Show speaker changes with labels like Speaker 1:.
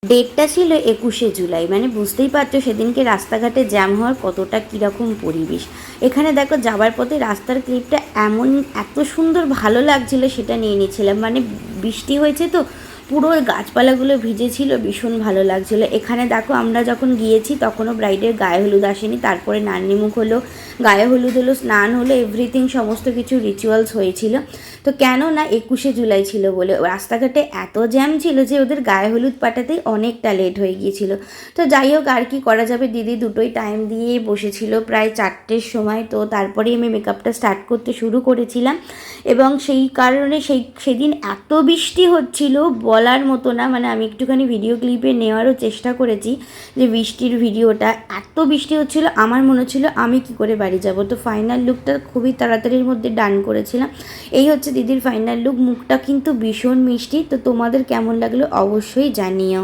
Speaker 1: ডেটটা ছিল ২১শে জুলাই, মানে বুঝতেই পারছো সেদিনকে রাস্তাঘাটে জ্যাম হওয়ার কতটা কীরকম পরিবেশ। এখানে দেখো যাবার পথে রাস্তার ক্লিপটা এত সুন্দর ভালো লাগছিল, সেটা নিয়ে নিয়েছিলাম। মানে বৃষ্টি হয়েছে তো পুরো গাছপালাগুলো ভিজেছিল, ভীষণ ভালো লাগছিলো। এখানে দেখো আমরা যখন গিয়েছি তখনও ব্রাইডের গায়ে হলুদ আসেনি, তারপরে নান্নিমুখ হলো, গায়ে হলুদ হলো, স্নান হলো, এভরিথিং সমস্ত কিছু রিচুয়ালস হয়েছিল। তো কেন না ২১শে জুলাই ছিল বলে রাস্তাঘাটে এত জ্যাম ছিল যে ওদের গায়ে হলুদ পাঠাতেই অনেকটা লেট হয়ে গিয়েছিল। তো যাই হোক, আর কি করা যাবে, দিদি দুটোই টাইম দিয়ে বসেছিল প্রায় 4টের সময়। তো তারপরেই আমি মেকআপটা স্টার্ট করতে শুরু করেছিলাম, এবং সেই কারণে সেদিন এত বৃষ্টি হচ্ছিল বলার মতো না। মানে আমি একটুখানি ভিডিও ক্লিপে নেওয়ারও চেষ্টা করেছি যে বৃষ্টির ভিডিওটা, এত বৃষ্টি হচ্ছিল আমার মনে হচ্ছিল আমি কি করে বাড়ি যাব। তো ফাইনাল লুকটা খুবই তাড়াতাড়ির মধ্যে ডান করেছিলাম। এই হচ্ছে দিদির ফাইনাল লুক। মুখটা কিন্তু ভীষণ মিষ্টি। তো তোমাদের কেমন লাগলো অবশ্যই জানিও।